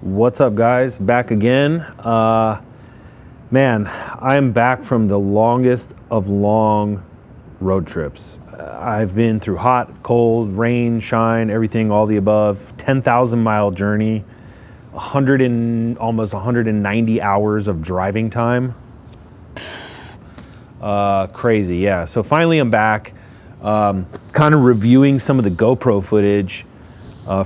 What's up, guys? Back again. Man, I'm back from the longest of long road trips. I've been through hot, cold, rain, shine, everything, all the above. 10,000 mile journey, almost 190 hours of driving time. Crazy, yeah. So finally I'm back, kind of reviewing some of the GoPro footage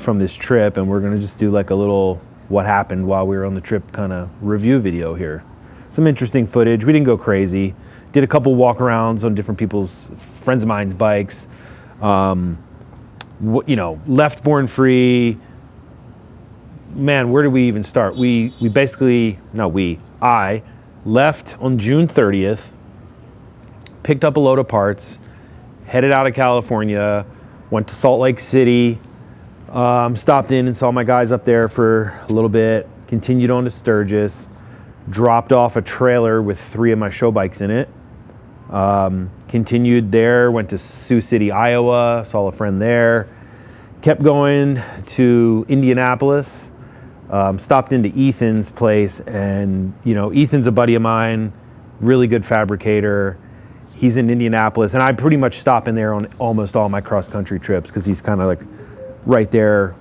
from this trip, and we're gonna just do like a little what happened while we were on the trip kind of review video here. Some interesting footage. We didn't go crazy. Did a couple walk-arounds on different people's, friends of mine's bikes. Left Born Free. Man, where did we even start? I left on June 30th, picked up a load of parts, headed out of California, went to Salt Lake City, stopped in and saw my guys up there for a little bit, continued on to Sturgis, dropped off a trailer with 3 of my show bikes in it, continued there, went to Sioux City, Iowa, saw a friend there, kept going to Indianapolis, stopped into Ethan's place, and Ethan's a buddy of mine, really good fabricator. He's in Indianapolis, and I pretty much stop in there on almost all my cross-country trips because he's kind of like right there,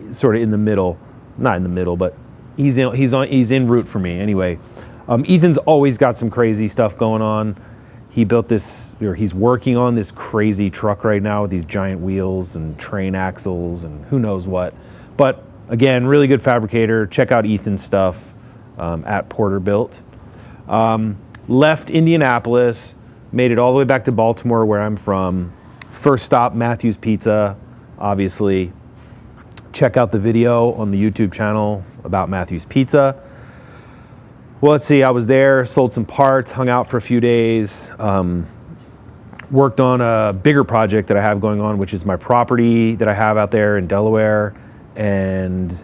sort of in the middle. Not in the middle, but he's en route for me anyway. Ethan's always got some crazy stuff going on. He built this, or he's working on this crazy truck right now with these giant wheels and train axles and who knows what. But again, really good fabricator. Check out Ethan's stuff at Porterbuilt. Left Indianapolis, made it all the way back to Baltimore, where I'm from. First stop, Matthew's Pizza, obviously. Check out the video on the YouTube channel about Matthew's Pizza. Well, let's see, I was there, sold some parts, hung out for a few days, worked on a bigger project that I have going on, which is my property that I have out there in Delaware. And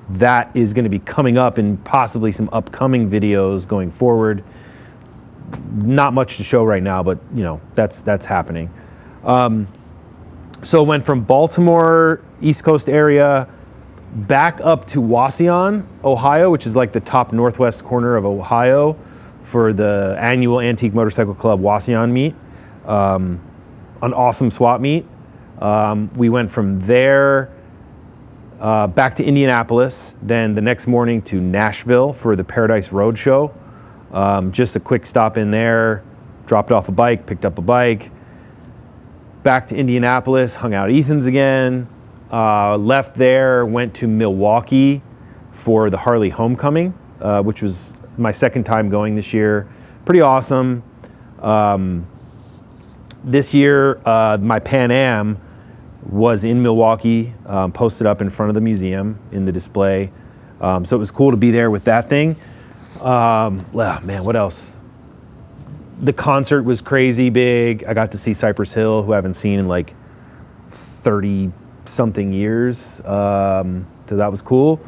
that is going to be coming up in possibly some upcoming videos going forward. Not much to show right now, but that's happening. So went from Baltimore, East Coast area, back up to Wauseon, Ohio, which is like the top northwest corner of Ohio for the annual Antique Motorcycle Club Wauseon meet, an awesome swap meet. We went from there back to Indianapolis, then the next morning to Nashville for the Paradise Road Show. Just a quick stop in there, dropped off a bike, picked up a bike, back to Indianapolis, hung out at Ethan's again, left there, went to Milwaukee for the Harley Homecoming, which was my second time going this year. Pretty awesome. This year, my Pan Am was in Milwaukee, posted up in front of the museum in the display. So it was cool to be there with that thing. Man, what else? The concert was crazy big. I got to see Cypress Hill, who I haven't seen in like 30 something years. So that was cool.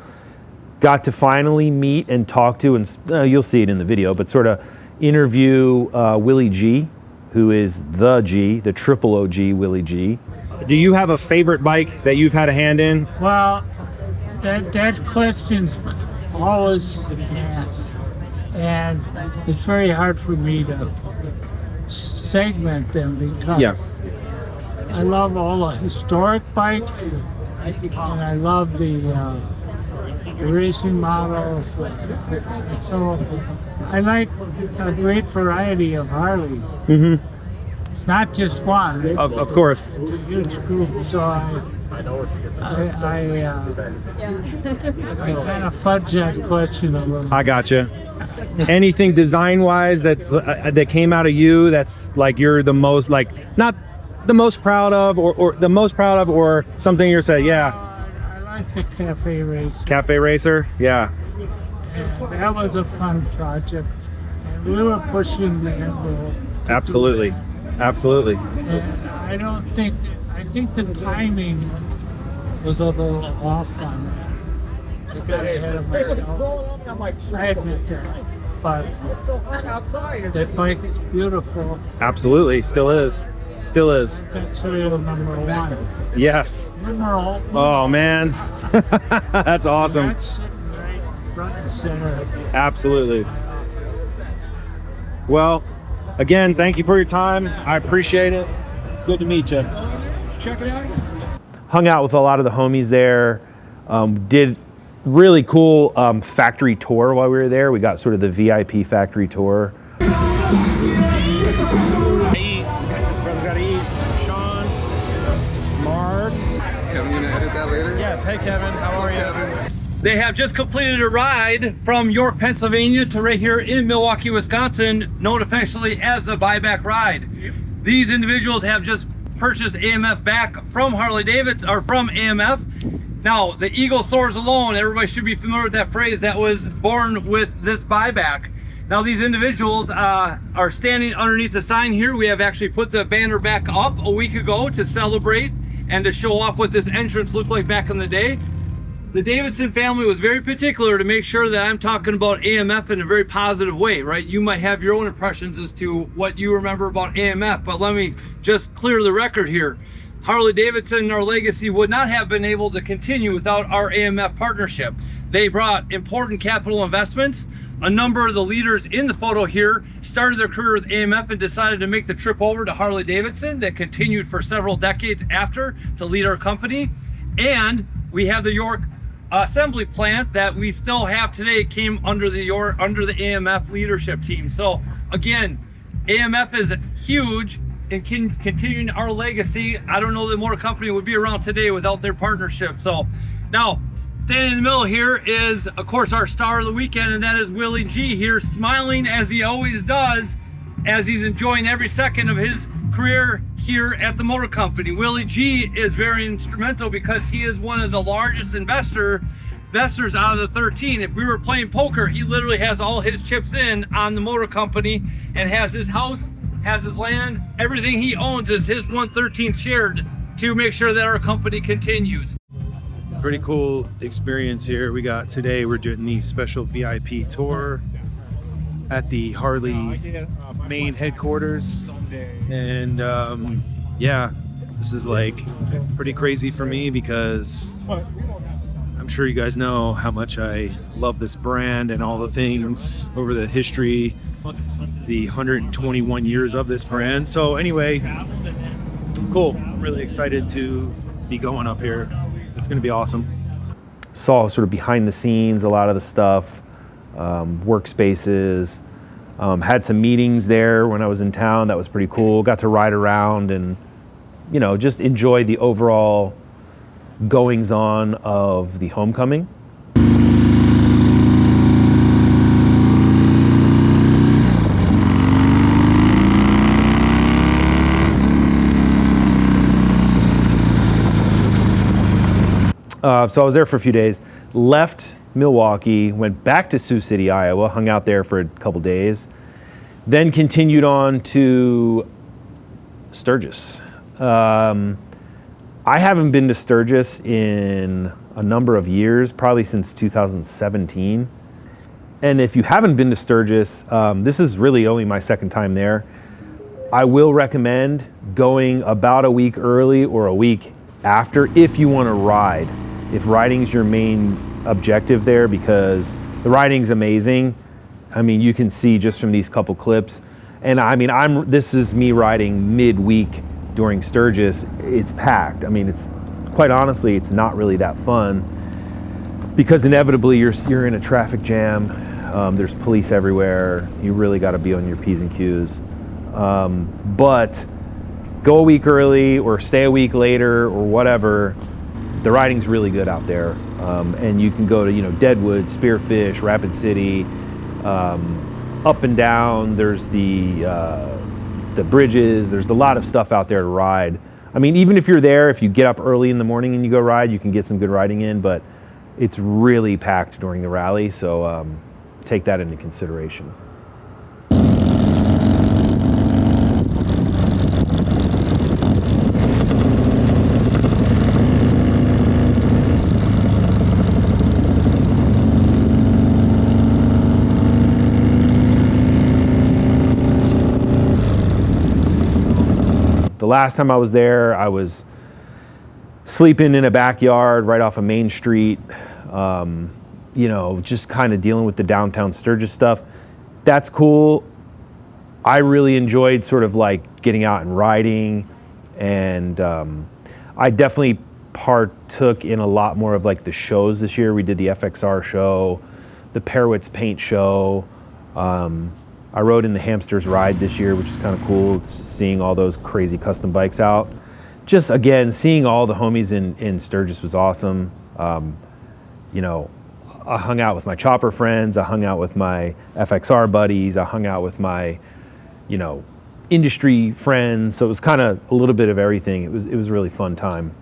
Got to finally meet and talk to, and you'll see it in the video, but sort of interview Willie G, who is the triple OG Willie G. Do you have a favorite bike that you've had a hand in? Well, that question's always asked, and it's very hard for me to segment them because I love all the historic bikes, and I love the racing models. So I like a great variety of Harleys. Mm-hmm. It's not just one. Of course. It's a huge group, so I kind of fudge that question a little. I gotcha. Anything design-wise that came out of you that's like you're the most, like, not the most proud of, or the most proud of, or something you're saying, I like the Cafe Racer. Cafe Racer, yeah. And that was a fun project, and we were pushing the envelope. Absolutely. Absolutely. And I think the timing was a little off on that. I got ahead of myself. I admit that. But that bike is beautiful. Absolutely, still is. Still is. That's real number one. Yes. Number Oh man, that's awesome. That's sitting right front and center. Absolutely. Well, again, thank you for your time. I appreciate it. Good to meet you. Check it out. Hung out with a lot of the homies there. Did really cool factory tour while we were there. We got sort of the VIP factory tour. Kevin, you gonna edit that later? Yes. Hey, Kevin. How are you? Kevin. They have just completed a ride from York, Pennsylvania to right here in Milwaukee, Wisconsin, known affectionately as a buyback ride. These individuals have just purchased AMF back from Harley Davidson, or from AMF. Now, the Eagle soars alone. Everybody should be familiar with that phrase that was born with this buyback. Now, these individuals are standing underneath the sign here. We have actually put the banner back up a week ago to celebrate and to show off what this entrance looked like back in the day. The Davidson family was very particular to make sure that I'm talking about AMF in a very positive way, right? You might have your own impressions as to what you remember about AMF, but let me just clear the record here. Harley Davidson and our legacy would not have been able to continue without our AMF partnership. They brought important capital investments. A number of the leaders in the photo here started their career with AMF and decided to make the trip over to Harley Davidson that continued for several decades after to lead our company. And we have the York assembly plant that we still have today came under the AMF leadership team. So again, AMF is huge and continuing our legacy. I don't know that more company would be around today without their partnership. So now, standing in the middle here is, of course, our star of the weekend, and that is Willie G here, smiling as he always does, as he's enjoying every second of his career here at the motor company. Willie G is very instrumental because he is one of the largest investors out of the 13. If we were playing poker, he literally has all his chips in on the motor company and has his house, has his land, everything he owns is his 1/13 shared to make sure that our company continues. Pretty cool experience here. We're doing the special VIP tour at the Harley main headquarters. And yeah, this is like pretty crazy for me because I'm sure you guys know how much I love this brand and all the things over the history, the 121 years of this brand. So anyway, cool. I'm really excited to be going up here. It's going to be awesome. Saw sort of behind the scenes, a lot of the stuff, workspaces. Had some meetings there when I was in town. That was pretty cool. Got to ride around and, you know, just enjoy the overall goings on of the homecoming. So I was there for a few days, left Milwaukee, went back to Sioux City, Iowa, hung out there for a couple days, then continued on to Sturgis. I haven't been to Sturgis in a number of years, probably since 2017. And if you haven't been to Sturgis, this is really only my second time there. I will recommend going about a week early or a week after if you want to ride. If riding's your main objective there, because the riding's amazing. I mean, you can see just from these couple clips. And I mean, this is me riding midweek during Sturgis. It's packed. I mean, it's quite honestly, it's not really that fun because inevitably you're in a traffic jam. There's police everywhere. You really got to be on your P's and Q's. But go a week early or stay a week later or whatever. The riding's really good out there. And you can go to, you know, Deadwood, Spearfish, Rapid City, up and down. There's the bridges. There's a lot of stuff out there to ride. I mean, even if you're there, if you get up early in the morning and you go ride, you can get some good riding in, but it's really packed during the rally. So take that into consideration. The last time I was there, I was sleeping in a backyard right off of Main Street, you know, just kind of dealing with the downtown Sturgis stuff. That's cool. I really enjoyed sort of like getting out and riding, and I definitely partook in a lot more of like the shows this year. We did the FXR show, the Perwitz paint show. I rode in the Hamsters Ride this year, which is kind of cool. It's seeing all those crazy custom bikes out. Just again, seeing all the homies in Sturgis was awesome. You know, I hung out with my chopper friends. I hung out with my FXR buddies. I hung out with my, you know, industry friends. So it was kind of a little bit of everything. It was a really fun time.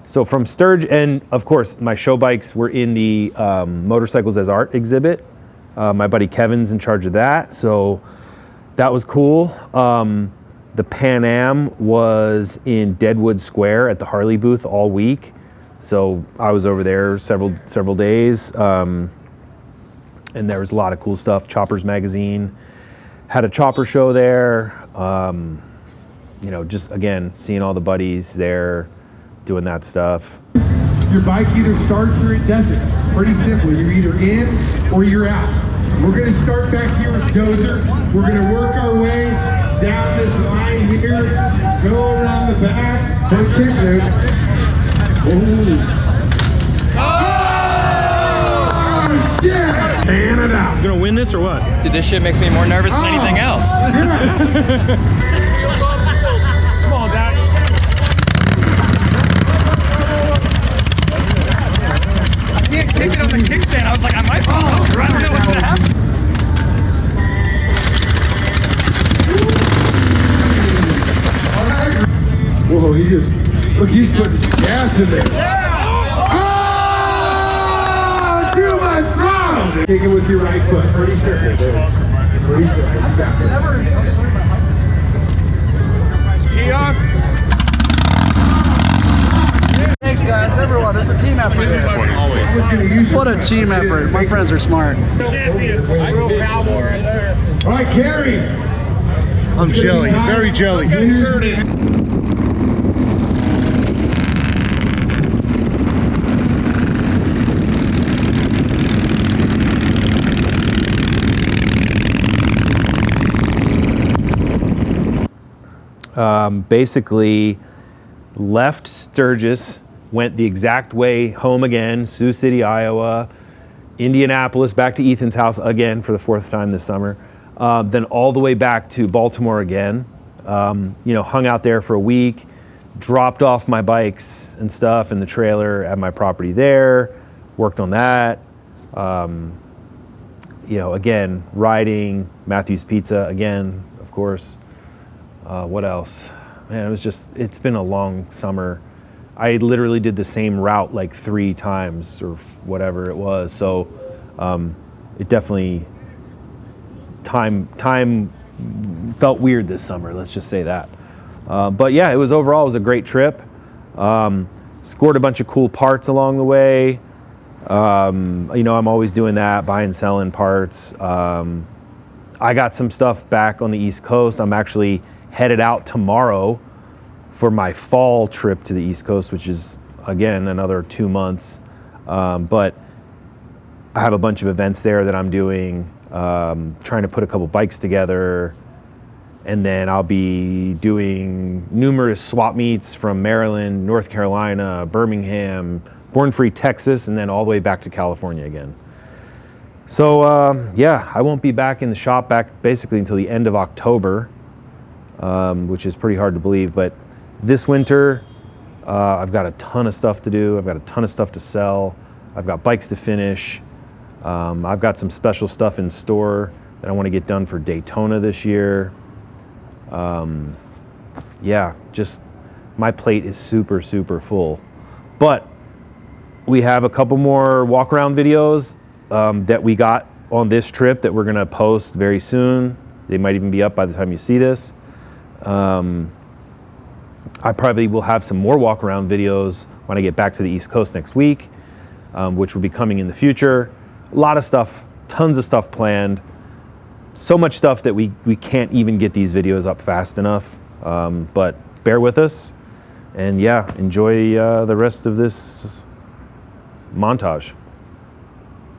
So from Sturgis, and of course, my show bikes were in the Motorcycles as Art exhibit. My buddy Kevin's in charge of that, so that was cool. The Pan Am was in Deadwood Square at the Harley booth all week, so I was over there several days, and there was a lot of cool stuff. Choppers Magazine had a chopper show there. You know, just again seeing all the buddies there, doing that stuff. Your bike either starts or it doesn't. It's pretty simple. You're either in or you're out. We're going to start back here with Dozer. We're going to work our way down this line here, go around the back. Don't kick it. Oh, shit! Fan it out. You gonna win this or what? Dude, this shit makes me more nervous than anything else. Come on, Zach. I can't kick it on the kickstand. I was like, I might fall over. I don't know what's gonna happen. Whoa, he just, look, he's putting some gas in there. Oh, too much throttle. Kick it with your right foot. Pretty simple, dude. Pretty simple, exactly. Thanks, guys. Everyone, it's a team effort here. What a team effort. My friends are smart. All right, Carrie. I'm jelly, very jelly. Basically left Sturgis, went the exact way home again, Sioux City, Iowa, Indianapolis, back to Ethan's house again for the 4th time this summer, then all the way back to Baltimore again. You know, hung out there for a week, dropped off my bikes and stuff in the trailer at my property there, worked on that. You know, again, riding, Matthew's Pizza again, of course. What else? Man, it's been a long summer. I literally did the same route like 3 times or whatever it was. So it definitely, time felt weird this summer, let's just say that. But yeah, it was a great trip. Scored a bunch of cool parts along the way. You know, I'm always doing that, buying, selling parts. I got some stuff back on the East Coast. I'm actually headed out tomorrow for my fall trip to the East Coast, which is, again, another 2 months. But I have a bunch of events there that I'm doing, trying to put a couple bikes together. And then I'll be doing numerous swap meets from Maryland, North Carolina, Birmingham, Born Free, Texas, and then all the way back to California again. So yeah, I won't be back in the shop basically until the end of October, which is pretty hard to believe. But this winter, I've got a ton of stuff to do. I've got a ton of stuff to sell. I've got bikes to finish. I've got some special stuff in store that I want to get done for Daytona this year. Yeah, just my plate is super, super full. But we have a couple more walk around videos that we got on this trip that we're gonna post very soon. They might even be up by the time you see this. I probably will have some more walk around videos when I get back to the East Coast next week, which will be coming in the future. A lot of stuff, tons of stuff planned. So much stuff that we can't even get these videos up fast enough. But bear with us, and yeah, enjoy the rest of this montage.